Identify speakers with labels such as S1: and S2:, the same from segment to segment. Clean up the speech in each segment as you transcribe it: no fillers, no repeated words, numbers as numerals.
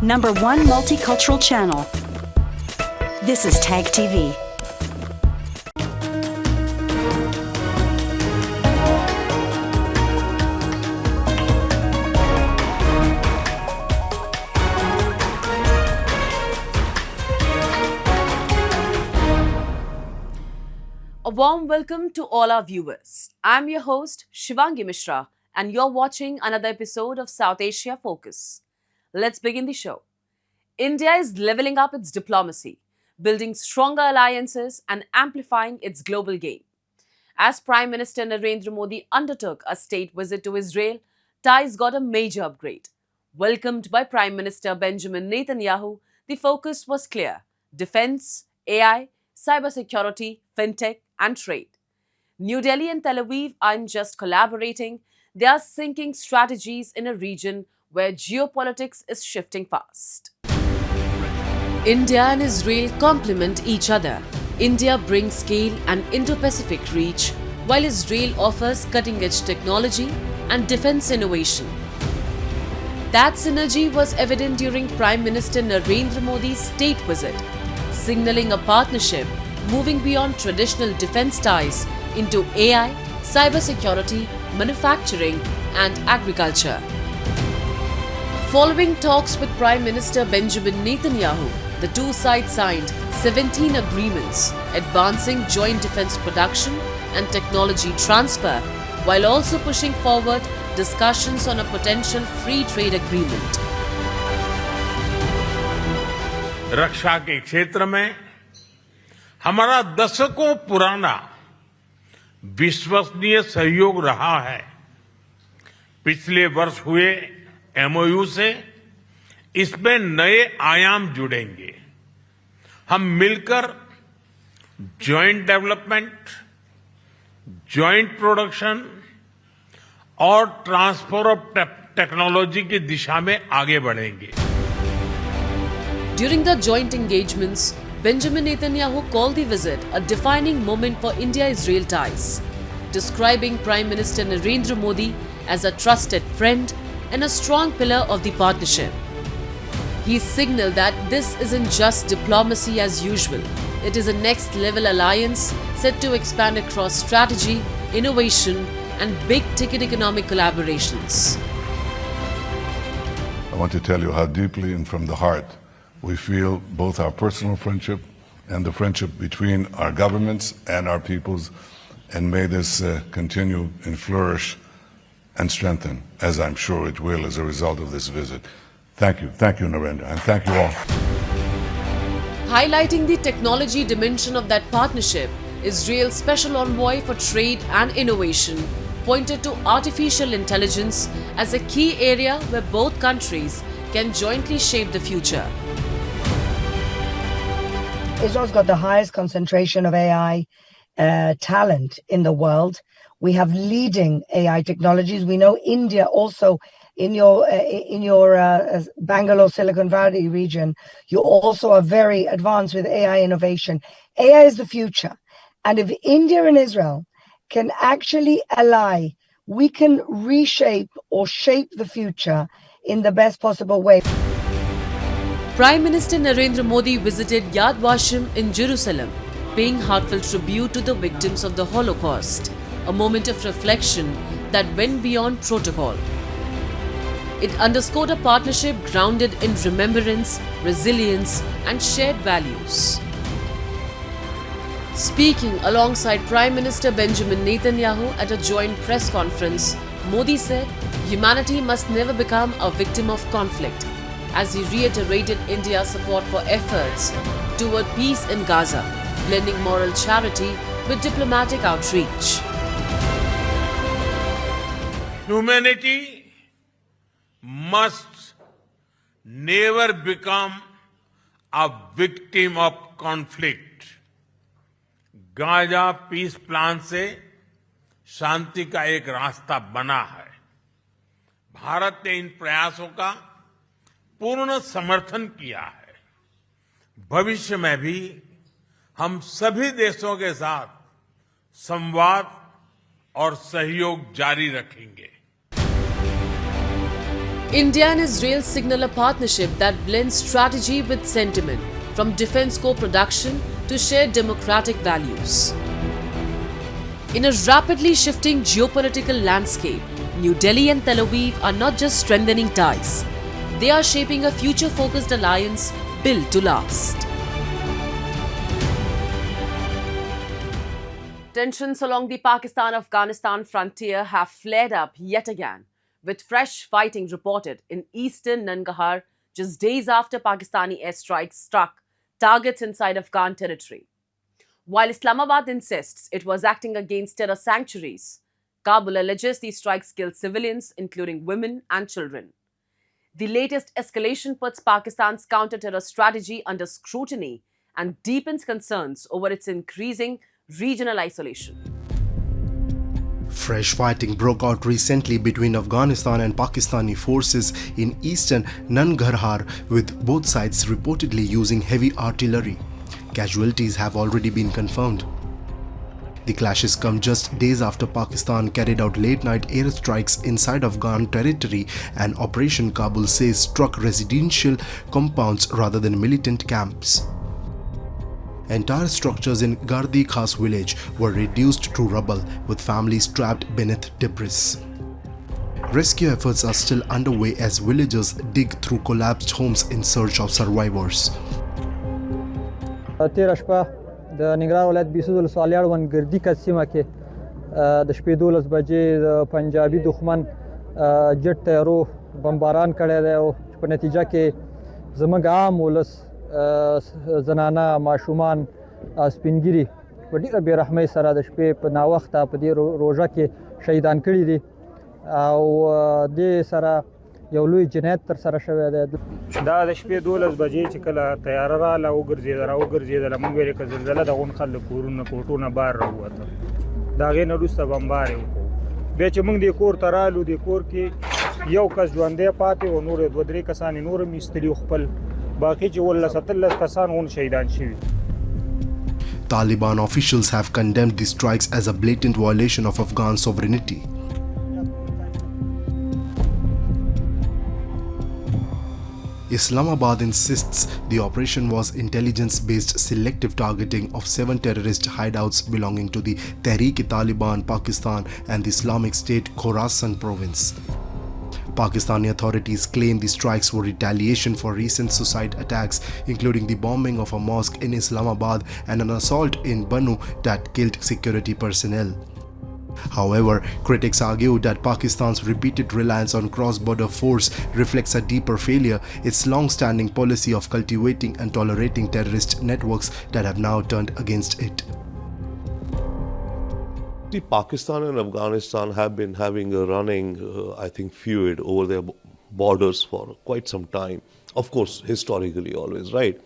S1: #1 multicultural channel. This is Tag TV.
S2: A warm welcome to all our viewers. I'm your host, Shivangi Mishra, and you're watching another episode of South Asia Focus. Let's begin the show. India is leveling up its diplomacy, building stronger alliances and amplifying its global game. As Prime Minister Narendra Modi undertook a state visit to Israel, ties got a major upgrade. Welcomed by Prime Minister Benjamin Netanyahu, the focus was clear: defense, AI, cybersecurity, fintech, and trade. New Delhi and Tel Aviv aren't just collaborating, they are syncing strategies in a region where geopolitics is shifting fast. India and Israel complement each other. India brings scale and Indo-Pacific reach, while Israel offers cutting-edge technology and defense innovation. That synergy was evident during Prime Minister Narendra Modi's state visit, signaling a partnership moving beyond traditional defense ties into AI, cybersecurity, manufacturing, and agriculture. Following talks with Prime Minister Benjamin Netanyahu, the two sides signed 17 agreements advancing joint defense production and technology transfer, while also pushing forward discussions on a potential free trade agreement.
S3: रक्षा के क्षेत्र में हमारा दशकों पुराना विश्वसनीय सहयोग रहा है। पिछले वर्ष हुए एमओयू से इसमें नए आयाम जुड़ेंगे। हम मिलकर जॉइंट डेवलपमेंट, जॉइंट प्रोडक्शन और ट्रांसफर ऑफ टेक्नोलॉजी की दिशा में आगे बढ़ेंगे।
S2: During the joint engagements, Benjamin Netanyahu called the visit a defining moment for India-Israel ties, describing Prime Minister Narendra Modi as a trusted friend and a strong pillar of the partnership. He signaled that this isn't just diplomacy as usual. It is a next-level alliance set to expand across strategy, innovation, and big-ticket economic collaborations.
S4: I want to tell you how deeply and from the heart we feel both our personal friendship and the friendship between our governments and our peoples, and may this continue and flourish and strengthen, as I'm sure it will as a result of this visit. Thank you, Narendra, and thank you all.
S2: Highlighting the technology dimension of that partnership, Israel's Special Envoy for Trade and Innovation pointed to artificial intelligence as a key area where both countries can jointly shape the future.
S5: Israel's got the highest concentration of AI talent in the world. We have leading AI technologies. We know India also, in your Bangalore Silicon Valley region, you also are very advanced with AI innovation. AI is the future. And if India and Israel can actually ally, we can reshape or shape the future in the best possible way.
S2: Prime Minister Narendra Modi visited Yad Vashem in Jerusalem, paying heartfelt tribute to the victims of the Holocaust, a moment of reflection that went beyond protocol. It underscored a partnership grounded in remembrance, resilience, and shared values. Speaking alongside Prime Minister Benjamin Netanyahu at a joint press conference, Modi said, "Humanity must never become a victim of conflict," as he reiterated India's support for efforts toward peace in Gaza, blending moral charity with diplomatic outreach.
S3: Humanity must never become a victim of conflict. Gaza peace plan से शांति का एक रास्ता बना है। भारत ने इन प्रयासों का पूर्ण समर्थन किया है। भविष्य में भी हम सभी देशों के साथ संवाद और सहयोग जारी रखेंगे।
S2: India and Israel signal a partnership that blends strategy with sentiment, from defense co-production to shared democratic values. In a rapidly shifting geopolitical landscape, New Delhi and Tel Aviv are not just strengthening ties, they are shaping a future-focused alliance built to last. Tensions along the Pakistan-Afghanistan frontier have flared up yet again, with fresh fighting reported in eastern Nangarhar just days after Pakistani airstrikes struck targets inside Afghan territory. While Islamabad insists it was acting against terror sanctuaries, Kabul alleges these strikes killed civilians, including women and children. The latest escalation puts Pakistan's counter-terror strategy under scrutiny and deepens concerns over its increasing regional isolation.
S6: Fresh fighting broke out recently between Afghanistan and Pakistani forces in eastern Nangarhar, with both sides reportedly using heavy artillery. Casualties have already been confirmed. The clashes come just days after Pakistan carried out late-night airstrikes inside Afghan territory, and Operation Kabul says struck residential compounds rather than militant camps. Entire structures in Gardi Khas village were reduced to rubble, with families trapped beneath debris. Rescue efforts are still underway as villagers dig through collapsed homes in search of survivors.
S7: تیره شپه د ننګرهار ولایت بیسود ولسوالۍ اړوند ګردي کس سیمه کې د شپې 12 بجې د پنجابي دښمن جټ تیارو بمباران کړی دی او په نتیجه کې زموږ عام ولس زنانه ماشومان سپینګیري په ډېره بېرحمۍ سره د شپې په ناوخته په دې روژه کې شهیدان کړي دي او دې سره یو لوی جنایت تر سره شوی دی.
S8: دا د شپې 12 بجې چې کله تیاره راله وګرځېدله موږ ویلې که زلزله د غون خلک کورونه کوټونه بار راووته د هغې نه وروسته بمبار یې وکړو. بیا چې موږ دې کور ته رالو دې کور کې یو کس ژوندی پاتې و، نور 2-3 کسان یې نور هم ایستلي خپل، باقي چې 17 کسان غون شهیدان شوي.
S6: Taliban officials have condemned the strikes as a blatant violation of Afghan sovereignty. Islamabad insists the operation was intelligence-based selective targeting of 7 terrorist hideouts belonging to the Tehreek-e-Taliban Pakistan and the Islamic State Khorasan province. Pakistani authorities claim the strikes were retaliation for recent suicide attacks, including the bombing of a mosque in Islamabad and an assault in Bannu that killed security personnel. However, critics argue that Pakistan's repeated reliance on cross-border force reflects a deeper failure, its long-standing policy of cultivating and tolerating terrorist networks that have now turned against it.
S9: Pakistan and Afghanistan have been having a running, feud over their borders for quite some time. Of course, historically always, right?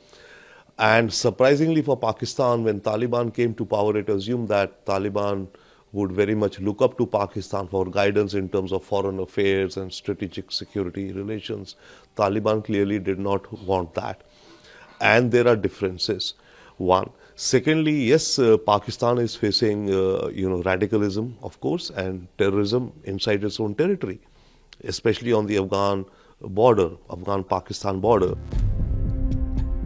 S9: And surprisingly for Pakistan, when Taliban came to power, it assumed that Taliban would very much look up to Pakistan for guidance in terms of foreign affairs and strategic security relations. Taliban clearly did not want that. And there are differences. One. Secondly, yes, Pakistan is facing, radicalism, of course, and terrorism inside its own territory, especially on the Afghan-Pakistan border.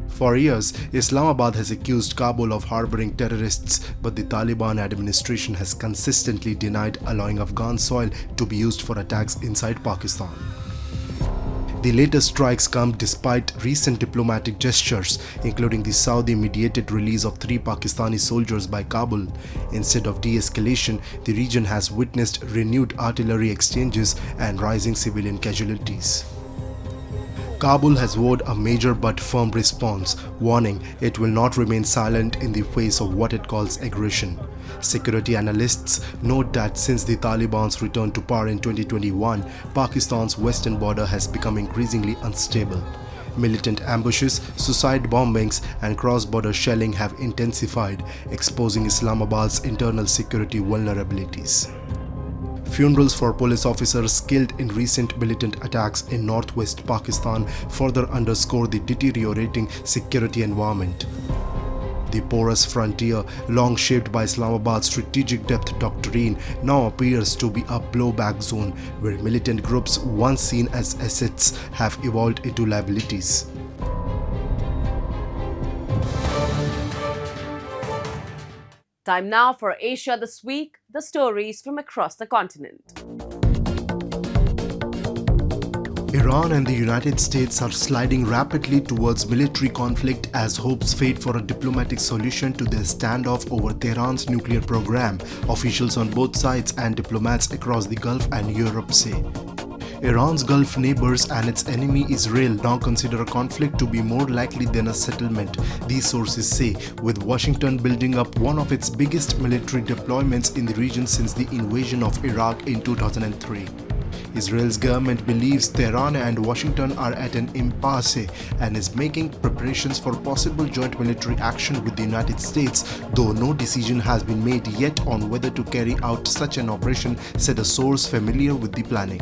S6: For years, Islamabad has accused Kabul of harboring terrorists, but the Taliban administration has consistently denied allowing Afghan soil to be used for attacks inside Pakistan. The latest strikes come despite recent diplomatic gestures, including the Saudi-mediated release of 3 Pakistani soldiers by Kabul. Instead of de-escalation, the region has witnessed renewed artillery exchanges and rising civilian casualties. Kabul has vowed a major but firm response, warning it will not remain silent in the face of what it calls aggression. Security analysts note that since the Taliban's return to power in 2021, Pakistan's western border has become increasingly unstable. Militant ambushes, suicide bombings, and cross-border shelling have intensified, exposing Islamabad's internal security vulnerabilities. Funerals for police officers killed in recent militant attacks in northwest Pakistan further underscore the deteriorating security environment. The porous frontier, long shaped by Islamabad's strategic depth doctrine, now appears to be a blowback zone where militant groups once seen as assets have evolved into liabilities.
S2: Time now for Asia This Week, the stories from across the continent.
S6: Iran and the United States are sliding rapidly towards military conflict as hopes fade for a diplomatic solution to their standoff over Tehran's nuclear program, officials on both sides and diplomats across the Gulf and Europe say. Iran's Gulf neighbors and its enemy Israel now consider a conflict to be more likely than a settlement, these sources say, with Washington building up one of its biggest military deployments in the region since the invasion of Iraq in 2003. Israel's government believes Tehran and Washington are at an impasse and is making preparations for possible joint military action with the United States, though no decision has been made yet on whether to carry out such an operation, said a source familiar with the planning.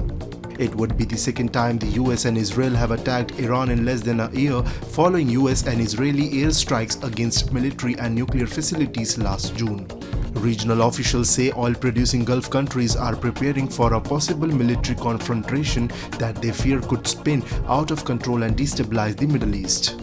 S6: It would be the second time the US and Israel have attacked Iran in less than a year, following US and Israeli airstrikes against military and nuclear facilities last June. Regional officials say oil-producing Gulf countries are preparing for a possible military confrontation that they fear could spin out of control and destabilize the Middle East.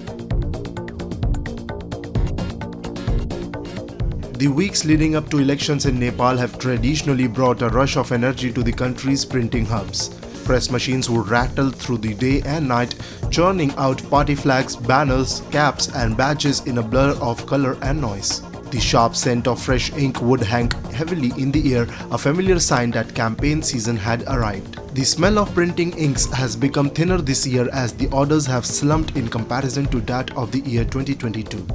S6: The weeks leading up to elections in Nepal have traditionally brought a rush of energy to the country's printing hubs. Press machines would rattle through the day and night, churning out party flags, banners, caps and badges in a blur of color and noise. The sharp scent of fresh ink would hang heavily in the air, a familiar sign that campaign season had arrived. The smell of printing inks has become thinner this year as the orders have slumped in comparison to that of the year 2022.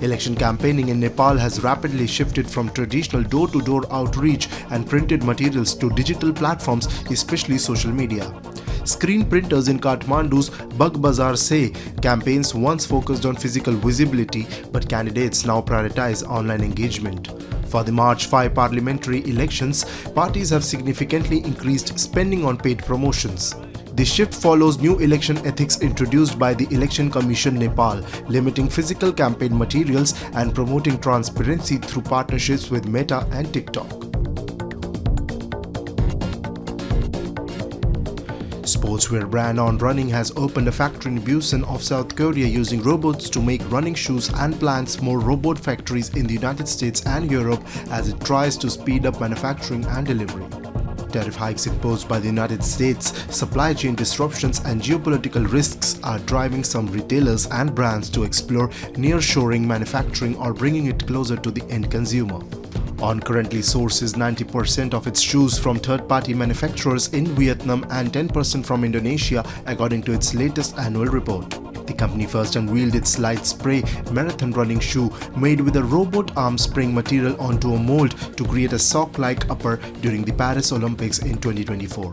S6: Election campaigning in Nepal has rapidly shifted from traditional door-to-door outreach and printed materials to digital platforms, especially social media. Screen printers in Kathmandu's Bug Bazaar say campaigns once focused on physical visibility, but candidates now prioritize online engagement. For the March 5 parliamentary elections, parties have significantly increased spending on paid promotions. The shift follows new election ethics introduced by the Election Commission Nepal, limiting physical campaign materials and promoting transparency through partnerships with Meta and TikTok. Sportswear brand On Running has opened a factory in Busan of South Korea using robots to make running shoes and plans more robot factories in the United States and Europe as it tries to speed up manufacturing and delivery. Tariff hikes imposed by the United States, supply chain disruptions and geopolitical risks are driving some retailers and brands to explore nearshoring manufacturing or bringing it closer to the end consumer. On currently sources 90% of its shoes from third-party manufacturers in Vietnam and 10% from Indonesia, according to its latest annual report. The company first unveiled its Light Spray marathon running shoe made with a robot arm spring material onto a mold to create a sock-like upper during the Paris Olympics in 2024.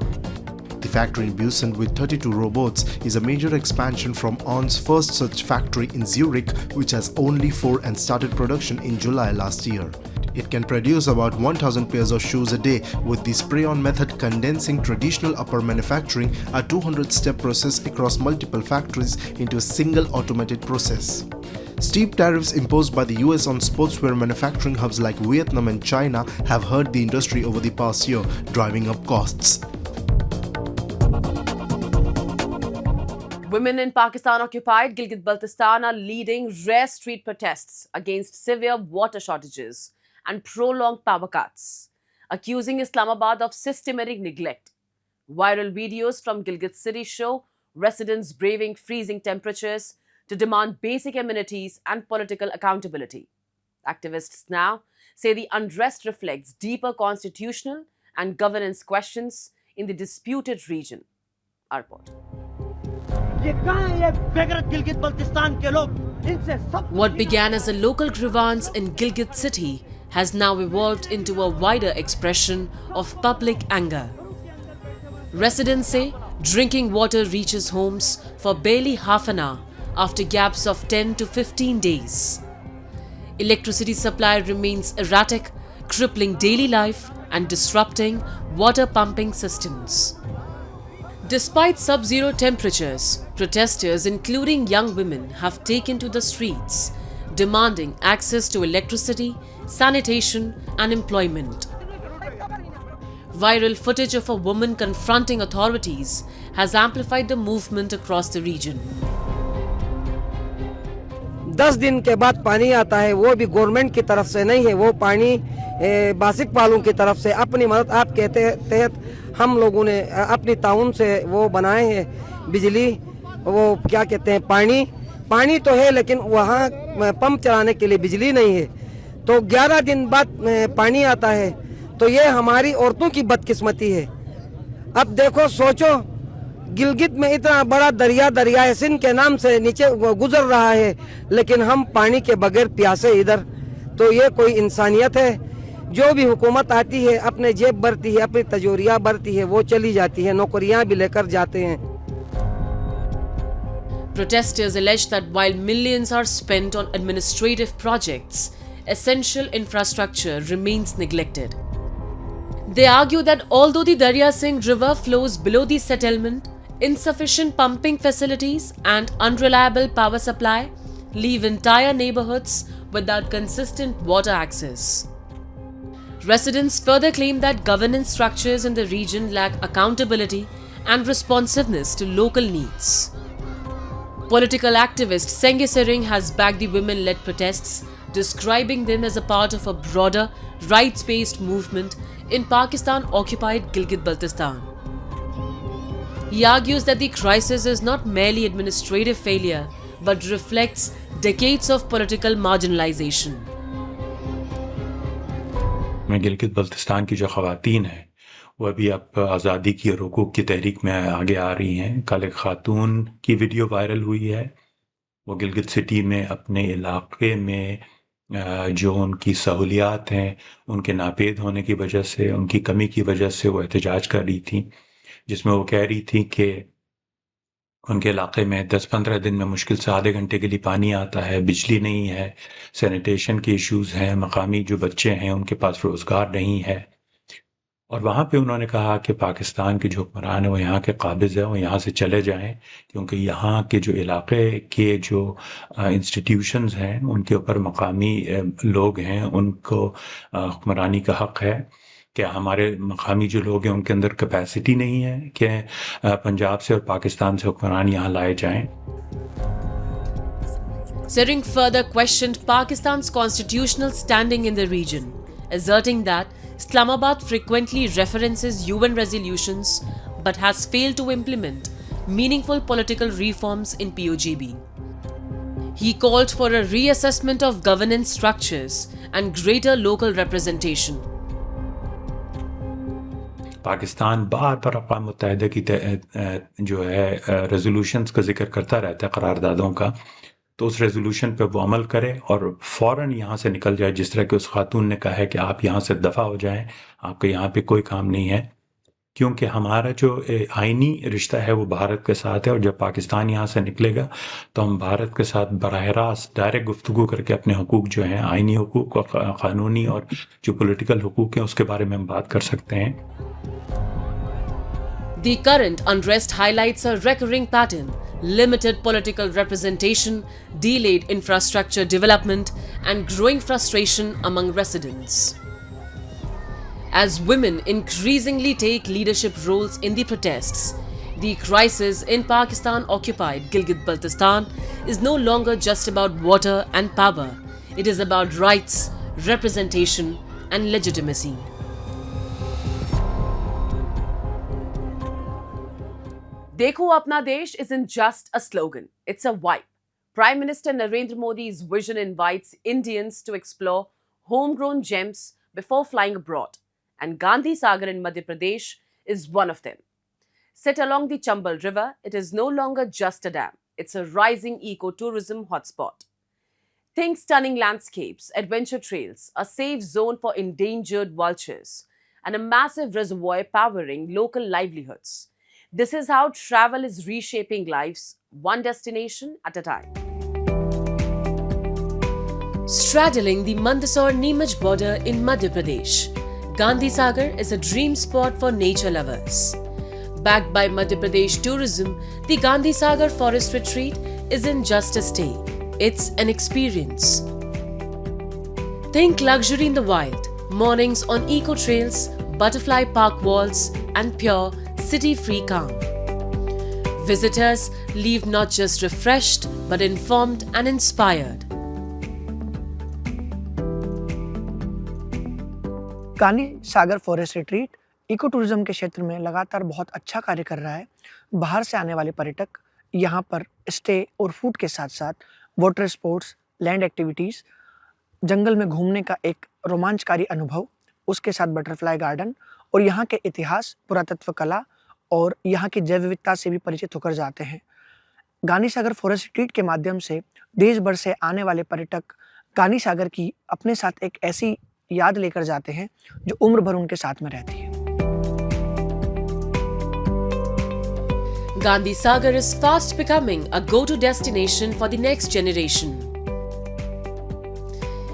S6: The factory in Busan with 32 robots is a major expansion from On's first such factory in Zurich, which has only 4 and started production in July last year. It can produce about 1,000 pairs of shoes a day, with the spray-on method condensing traditional upper manufacturing, a 200-step process across multiple factories, into a single automated process. Steep tariffs imposed by the US on sportswear manufacturing hubs like Vietnam and China have hurt the industry over the past year, driving up costs.
S2: Women in Pakistan-occupied Gilgit-Baltistan are leading rare street protests against severe water shortages and prolonged power cuts, accusing Islamabad of systematic neglect. Viral videos from Gilgit city show residents braving freezing temperatures to demand basic amenities and political accountability. Activists now say the unrest reflects deeper constitutional and governance questions in the disputed region. Our report. What began as a local grievance in Gilgit city has now evolved into a wider expression of public anger. Residents say drinking water reaches homes for barely half an hour after gaps of 10 to 15 days. Electricity supply remains erratic, crippling daily life and disrupting water pumping systems. Despite sub-zero temperatures, protesters, including young women, have taken to the streets, demanding access to electricity, sanitation, and employment. Viral footage of a woman confronting authorities has amplified the movement across the region.
S10: 10 दिन के बाद पानी आता है, वो भी government की तरफ से नहीं है, वो पानी बासिक पालों की तरफ से अपनी मदद आप के तहत हम लोगों ने अपनी ताउन से वो बनाए हैं बिजली, वो क्या कहते हैं पानी तो है लेकिन वहाँ पंप चलाने के लिए बिजली नहीं है। तो 11 दिन बाद पानी आता है, तो ये हमारी औरतों की बदकिस्मती है। अब देखो सोचो, गिलगित में इतना बड़ा दरिया सिंध के नाम से नीचे गुजर रहा है, लेकिन हम पानी के बगैर प्यासे इधर। तो ये कोई इंसानियत है? जो भी हुकूमत आती है अपने जेब भरती है, अपनी तजोरियाँ भरती है, वो चली जाती है, नौकरियाँ भी लेकर जाते हैं।
S2: Protesters allege that while millions are spent on administrative projects, essential infrastructure remains neglected. They argue that although the Darya Singh River flows below the settlement, insufficient pumping facilities and unreliable power supply leave entire neighborhoods without consistent water access. Residents further claim that governance structures in the region lack accountability and responsiveness to local needs. Political activist Senghe Sering has backed the women-led protests, describing them as a part of a broader, rights-based movement in Pakistan-occupied Gilgit-Baltistan. He argues that the crisis is not merely administrative failure, but reflects decades of political marginalization.
S11: Gilgit Baltistan की जो ख़वातीन हैं वो अभी अब आज़ादी की और हुकूक़ की तहरीक में आगे आ रही हैं। कल एक ख़ातून की वीडियो वायरल हुई है, वो गिलगित सिटी में अपने इलाके में जो उनकी सहूलियात हैं उनके नापेद होने की वजह से, उनकी कमी की वजह से वो एहतजाज कर रही थी, जिसमें वो कह रही थी कि उनके इलाके में 10-15 दिन में मुश्किल से आधे घंटे के लिए पानी आता है, बिजली नहीं है, सैनिटेशन के इश्यूज़ हैं, मकामी जो बच्चे हैं उनके पास रोज़गार नहीं है। और वहाँ पे उन्होंने कहा कि पाकिस्तान के जो हुक्मरान है वो यहाँ के काबिज़ है, वो यहाँ से चले जाएं, क्योंकि यहाँ के जो इलाके के जो इंस्टीट्यूशंस हैं उनके ऊपर मकामी लोग हैं, उनको हुक्मरानी का हक़ है कि हमारे मकामी जो लोग हैं उनके अंदर कैपेसिटी नहीं है कि पंजाब से और पाकिस्तान से हुक्मरान यहाँ लाए जाएं।
S2: Sering further questioned Pakistan's constitutional standing in the region, asserting that Islamabad frequently references UN resolutions but has failed to implement meaningful political reforms in POGB. He called for a reassessment of governance structures and greater local representation.
S11: Pakistan बार बार अक़वाम मुत्तहिदा की जो है resolutions का जिक्र करता रहता है, करारदादों का, तो उस रेजोल्यूशन पे वो अमल करे और फ़ौरन यहाँ से निकल जाए। जिस तरह कि उस खातून ने कहा है कि आप यहाँ से दफ़ा हो जाएं, आपके यहाँ पे कोई काम नहीं है, क्योंकि हमारा जो आइनी रिश्ता है वो भारत के साथ है, और जब पाकिस्तान यहाँ से निकलेगा तो हम भारत के साथ बराह रास्त डायरेक्ट गुफ्तगू करके अपने हुकूक जो हैं, आइनी हुकूक और क़ानूनी और जो पॉलिटिकल हुकूक हैं उसके बारे में हम बात कर सकते हैं।
S2: The current unrest highlights a recurring pattern: limited political representation, delayed infrastructure development, and growing frustration among residents. As women increasingly take leadership roles in the protests, the crisis in Pakistan-occupied Gilgit-Baltistan is no longer just about water and power. It is about rights, representation, and legitimacy. Dekho Apna Desh isn't just a slogan, it's a vibe. Prime Minister Narendra Modi's vision invites Indians to explore homegrown gems before flying abroad, and Gandhi Sagar in Madhya Pradesh is one of them. Set along the Chambal River, it is no longer just a dam, it's a rising ecotourism hotspot. Think stunning landscapes, adventure trails, a safe zone for endangered vultures, and a massive reservoir powering local livelihoods. This is how travel is reshaping lives, one destination at a time. Straddling the Mandsaur-Neemuch border in Madhya Pradesh, Gandhi Sagar is a dream spot for nature lovers. Backed by Madhya Pradesh tourism, the Gandhi Sagar Forest Retreat isn't just a stay. it's an experience. Think luxury in the wild, mornings on eco trails, butterfly park walls, and pure city-free calm. Visitors leave not just refreshed but informed and inspired.
S12: Gandhi Sagar forest retreat eco tourism के क्षेत्र में लगातार बहुत अच्छा कार्य कर रहा है। बाहर से आने वाले पर्यटक यहाँ पर स्टे और फूड के साथ साथ वाटर स्पोर्ट्स, लैंड एक्टिविटीज़, जंगल में घूमने का एक रोमांचकारी अनुभव, उसके साथ बटरफ्लाई गार्डन और यहाँ के इतिहास, पुरातत्व कला और यहाँ की जैव विविधता से भी परिचित होकर जाते हैं। गांधी सागर फॉरेस्ट रिट्रीट के माध्यम से देश भर से आने वाले पर्यटक गांधी सागर की अपने साथ एक ऐसी याद लेकर जाते हैं जो उम्र भर उनके साथ में रहती है।
S2: Gandhi Sagar is fast becoming a go-to destination for the next generation.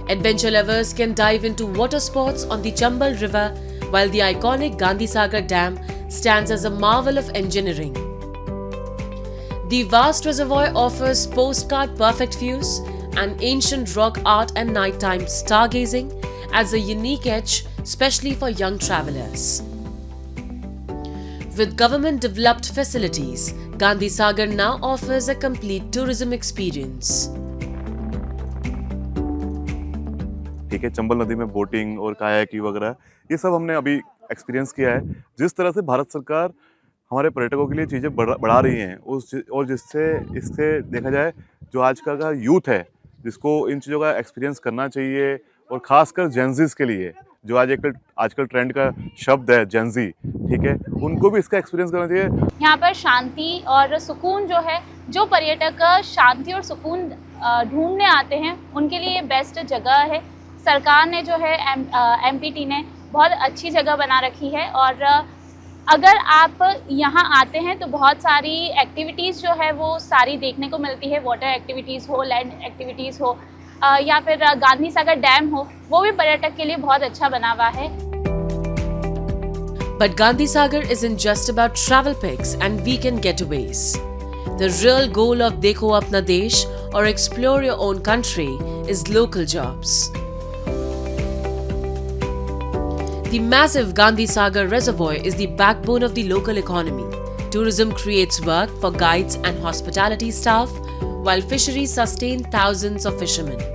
S2: Adventure lovers can dive into water sports on the Chambal River, while the iconic Gandhi Sagar Dam stands as a marvel of engineering. The vast reservoir offers postcard perfect views, and ancient rock art and nighttime stargazing adds a unique edge, especially for young travelers. With government-developed facilities, Gandhi Sagar now offers a complete tourism experience.
S13: ठीक है, चंबल नदी में boating और kayaking वगैरह ये सब हमने अभी एक्सपीरियंस किया है। जिस तरह से भारत सरकार हमारे पर्यटकों के लिए चीज़ें बढ़ा रही हैं और जिससे इससे देखा जाए जो आजकल का यूथ है जिसको इन चीज़ों का एक्सपीरियंस करना चाहिए, और ख़ासकर जेंजीज के लिए जो आजकल ट्रेंड का शब्द है जेंजी, ठीक है, उनको भी इसका एक्सपीरियंस करना चाहिए।
S14: यहाँ पर शांति और सुकून जो है, जो पर्यटक शांति और सुकून ढूंढने आते हैं उनके लिए बेस्ट जगह है। सरकार ने जो है एमपीटी ने बहुत अच्छी जगह बना रखी है, और अगर आप यहाँ आते हैं तो बहुत सारी एक्टिविटीज़ जो है वो सारी देखने को मिलती है। वाटर एक्टिविटीज़ हो, लैंड एक्टिविटीज़ हो, या फिर गांधी सागर डैम हो, वो भी पर्यटक के लिए बहुत अच्छा बना हुआ है।
S2: But Gandhi Sagar isn't just about travel pics and weekend getaways. The real goal of Dekho Apna Desh or Explore Your Own Country is local jobs. The massive Gandhi Sagar Reservoir is the backbone of the local economy. Tourism creates work for guides and hospitality staff, while fisheries sustain thousands of fishermen.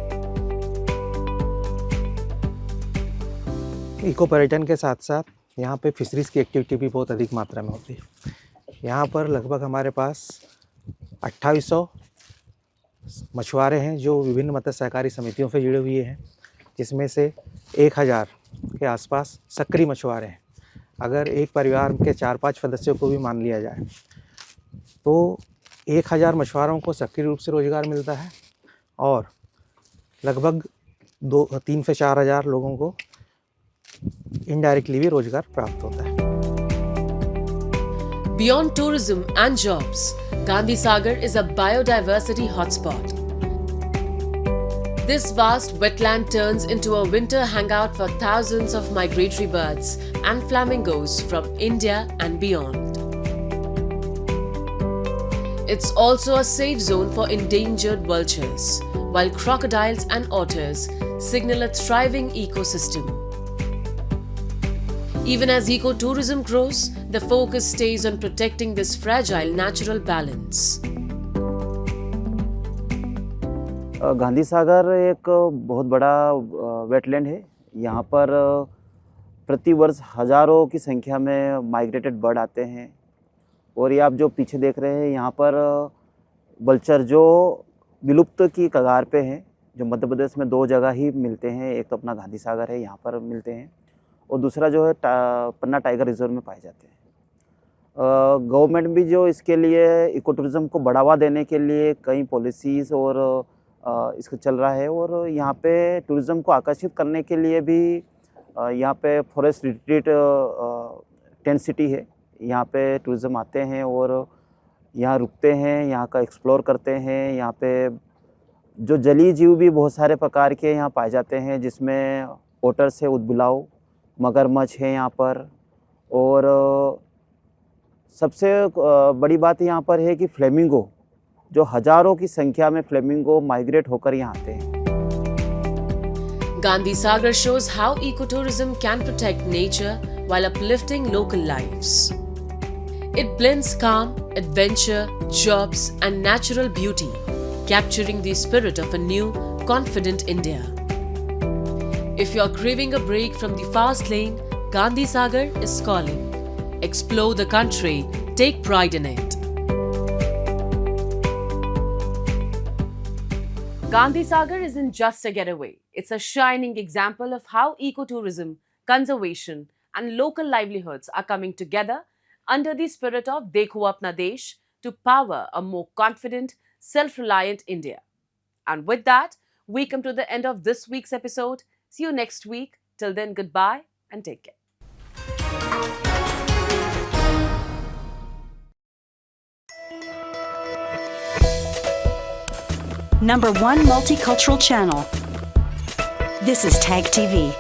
S15: Eco पर्यटन के साथ साथ यहाँ पे fisheries की activity भी बहुत अधिक मात्रा में होती है। यहाँ पर लगभग हमारे पास 2800 मछुआरे हैं जो विभिन्न मत्स्य सहकारी समितियों से जुड़े हुए हैं, जिसमें से 1000 के आसपास सक्रिय मछुआरे हैं। अगर एक परिवार के 4-5 सदस्यों को भी मान लिया जाए तो 1000 मछुआरों को सक्रिय रूप से रोजगार मिलता है, और लगभग 3 से 4 हज़ार लोगों को इनडायरेक्टली भी रोजगार प्राप्त होता है।
S2: Beyond tourism and jobs, Gandhi Sagar is a biodiversity hotspot. This vast wetland turns into a winter hangout for thousands of migratory birds and flamingos from India and beyond. It's also a safe zone for endangered vultures, while crocodiles and otters signal a thriving ecosystem. Even as ecotourism grows, the focus stays on protecting this fragile natural balance.
S16: Gandhi Sagar एक बहुत बड़ा wetland है। यहाँ पर प्रति वर्ष हज़ारों की संख्या में माइग्रेटेड बर्ड आते हैं, और ये आप जो पीछे देख रहे हैं यहाँ पर वल्चर जो विलुप्त की कगार पे हैं, जो मध्य प्रदेश में 2 जगह ही मिलते हैं। एक तो अपना गांधी सागर है, यहाँ पर मिलते हैं, और दूसरा जो है पन्ना टाइगर रिजर्व में पाए जाते हैं। गवर्नमेंट भी जो इसके लिए इको टूरिज़्म को बढ़ावा देने के लिए कई पॉलिसीज़ और इसको चल रहा है, और यहाँ पे टूरिज़्म को आकर्षित करने के लिए भी यहाँ पे फॉरेस्ट रिट्रीट टेंट सिटी है। यहाँ पे टूरिज़्म आते हैं और यहाँ रुकते हैं, यहाँ का एक्सप्लोर करते हैं। यहाँ पे जो जलीय जीव भी बहुत सारे प्रकार के यहाँ पाए जाते हैं, जिसमें ओटर से उदबिलाव, मगरमच्छ है यहाँ पर, और सबसे बड़ी बात यहाँ पर है कि फ्लेमिंगो जो हजारों की संख्या में फ्लेमिंगो माइग्रेट होकर यहाँ आते हैं।
S2: Gandhi Sagar shows how ecotourism can protect nature while uplifting local lives. It blends calm, adventure, jobs, and natural beauty, capturing the spirit of a new, confident India. If you're craving a break from the fast lane, Gandhi Sagar is calling. Explore the country, take pride in it. Gandhi Sagar isn't just a getaway. It's a shining example of how ecotourism, conservation, and local livelihoods are coming together under the spirit of Dekho Apna Desh to power a more confident, self-reliant India. And with that, we come to the end of this week's episode. See you next week. Till then, goodbye and take care.
S1: #1 multicultural channel. This is TAG TV.